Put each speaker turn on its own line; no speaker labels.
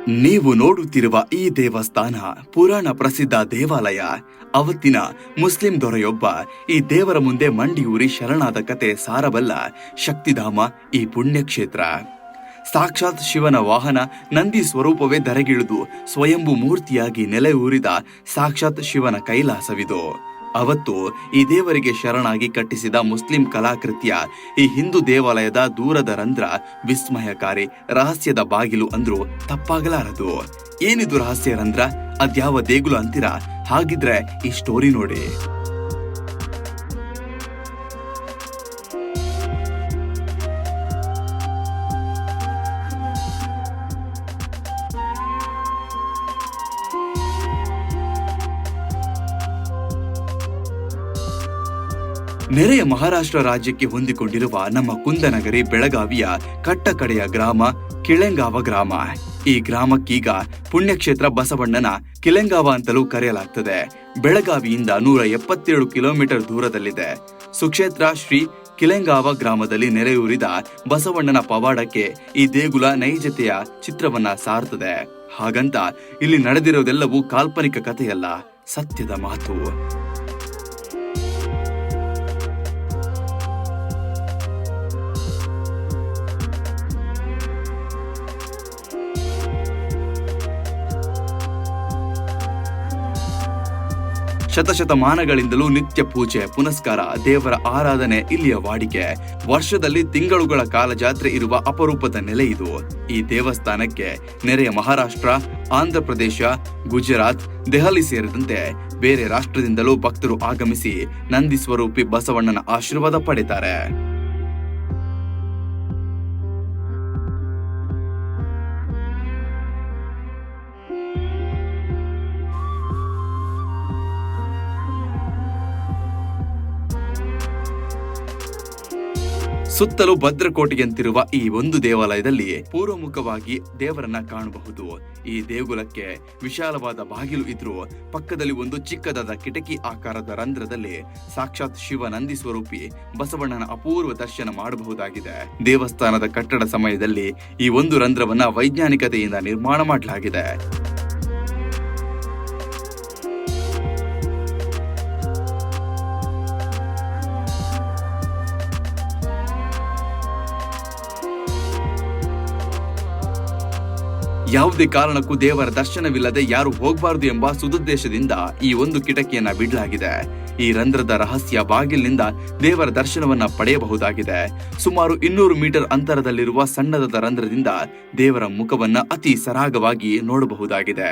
ನೀವು ನೋಡುತ್ತಿರುವ ಈ ದೇವಸ್ಥಾನ ಪುರಾಣ ಪ್ರಸಿದ್ಧ ದೇವಾಲಯ. ಅವತ್ತಿನ ಮುಸ್ಲಿಂ ದೊರೆಯೊಬ್ಬ ಈ ದೇವರ ಮುಂದೆ ಮಂಡಿಯೂರಿ ಶರಣಾದ ಕತೆ ಸಾರಬಲ್ಲ ಶಕ್ತಿಧಾಮ ಈ ಪುಣ್ಯಕ್ಷೇತ್ರ. ಸಾಕ್ಷಾತ್ ಶಿವನ ವಾಹನ ನಂದಿ ಸ್ವರೂಪವೇ ಧರೆಗಿಳಿದು ಸ್ವಯಂಭೂ ಮೂರ್ತಿಯಾಗಿ ನೆಲೆ ಊರಿದ ಸಾಕ್ಷಾತ್ ಶಿವನ ಕೈಲಾಸವಿದು. ಅವತ್ತು ಈ ದೇವರಿಗೆ ಶರಣಾಗಿ ಕಟ್ಟಿಸಿದ ಮುಸ್ಲಿಂ ಕಲಾಕೃತಿಯ ಈ ಹಿಂದೂ ದೇವಾಲಯದ ದೂರದ ರಂಧ್ರ ವಿಸ್ಮಯಕಾರಿ ರಹಸ್ಯದ ಬಾಗಿಲು ಅಂದ್ರೂ ತಪ್ಪಾಗಲಾರದು. ಏನಿದು ರಹಸ್ಯ ರಂಧ್ರ? ಅದ್ಯಾವ ದೇಗುಲ ಅಂತೀರಾ? ಹಾಗಿದ್ರೆ ಈ ಸ್ಟೋರಿ ನೋಡಿ. ನೆರೆಯ ಮಹಾರಾಷ್ಟ್ರ ರಾಜ್ಯಕ್ಕೆ ಹೊಂದಿಕೊಂಡಿರುವ ನಮ್ಮ ಕುಂದನಗರಿ ಬೆಳಗಾವಿಯ ಕಟ್ಟಕಡೆಯ ಗ್ರಾಮ ಕಿಳೆಂಗಾವ ಗ್ರಾಮ. ಈ ಗ್ರಾಮಕ್ಕೀಗ ಪುಣ್ಯಕ್ಷೇತ್ರ ಬಸವಣ್ಣನ ಕಿಳೆಂಗಾವ ಅಂತಲೂ ಕರೆಯಲಾಗ್ತದೆ. ಬೆಳಗಾವಿಯಿಂದ 177 ಕಿಲೋಮೀಟರ್ ದೂರದಲ್ಲಿದೆ. ಸುಕ್ಷೇತ್ರ ಶ್ರೀ ಕಿಳೆಂಗಾವ ಗ್ರಾಮದಲ್ಲಿ ನೆರೆಯೂರಿದ ಬಸವಣ್ಣನ ಪವಾಡಕ್ಕೆ ಈ ದೇಗುಲ ನೈಜತೆಯ ಚಿತ್ರವನ್ನ ಸಾರ್ತದೆ. ಹಾಗಂತ ಇಲ್ಲಿ ನಡೆದಿರೋದೆಲ್ಲವೂ ಕಾಲ್ಪನಿಕ ಕಥೆಯಲ್ಲ, ಸತ್ಯದ ಮಾತು. ಶತಶತಮಾನಗಳಿಂದಲೂ ನಿತ್ಯ ಪೂಜೆ ಪುನಸ್ಕಾರ, ದೇವರ ಆರಾಧನೆ ಇಲ್ಲಿಯ ವಾಡಿಕೆ. ವರ್ಷದಲ್ಲಿ ತಿಂಗಳುಗಳ ಕಾಲ ಜಾತ್ರೆ ಇರುವ ಅಪರೂಪದ ನೆಲೆ ಇದು. ಈ ದೇವಸ್ಥಾನಕ್ಕೆ ನೆರೆಯ ಮಹಾರಾಷ್ಟ್ರ, ಆಂಧ್ರ ಪ್ರದೇಶ, ಗುಜರಾತ್, ದೆಹಲಿ ಸೇರಿದಂತೆ ಬೇರೆ ರಾಷ್ಟ್ರದಿಂದಲೂ ಭಕ್ತರು ಆಗಮಿಸಿ ನಂದಿ ಸ್ವರೂಪಿ ಬಸವಣ್ಣನ ಆಶೀರ್ವಾದ ಪಡೆತಾರೆ. ಸುತ್ತಲೂ ಭದ್ರಕೋಟೆಯಂತಿರುವ ಈ ಒಂದು ದೇವಾಲಯದಲ್ಲಿ ಪೂರ್ವಮುಖವಾಗಿ ದೇವರನ್ನ ಕಾಣಬಹುದು. ಈ ದೇಗುಲಕ್ಕೆ ವಿಶಾಲವಾದ ಬಾಗಿಲು ಇದ್ರೂ ಪಕ್ಕದಲ್ಲಿ ಒಂದು ಚಿಕ್ಕದಾದ ಕಿಟಕಿ ಆಕಾರದ ರಂಧ್ರದಲ್ಲಿ ಸಾಕ್ಷಾತ್ ಶಿವ ನಂದಿ ಸ್ವರೂಪಿ ಬಸವಣ್ಣನ ಅಪೂರ್ವ ದರ್ಶನ ಮಾಡಬಹುದಾಗಿದೆ. ದೇವಸ್ಥಾನದ ಕಟ್ಟಡ ಸಮಯದಲ್ಲಿ ಈ ಒಂದು ರಂಧ್ರವನ್ನ ವೈಜ್ಞಾನಿಕತೆಯಿಂದ ನಿರ್ಮಾಣ ಮಾಡಲಾಗಿದೆ. ಯಾವುದೇ ಕಾರಣಕ್ಕೂ ದೇವರ ದರ್ಶನವಿಲ್ಲದೆ ಯಾರು ಹೋಗಬಾರದು ಎಂಬ ಸುದುದ್ದೇಶದಿಂದ ಈ ಒಂದು ಕಿಟಕಿಯನ್ನ ಬಿಡಲಾಗಿದೆ. ಈ ರಂಧ್ರದ ರಹಸ್ಯ ಬಾಗಿಲಿನಿಂದ ದೇವರ ದರ್ಶನವನ್ನ ಪಡೆಯಬಹುದಾಗಿದೆ. ಸುಮಾರು 200 ಮೀಟರ್ ಅಂತರದಲ್ಲಿರುವ ಸಣ್ಣದಾದ ರಂಧ್ರದಿಂದ ದೇವರ ಮುಖವನ್ನ ಅತಿ ಸರಾಗವಾಗಿ ನೋಡಬಹುದಾಗಿದೆ.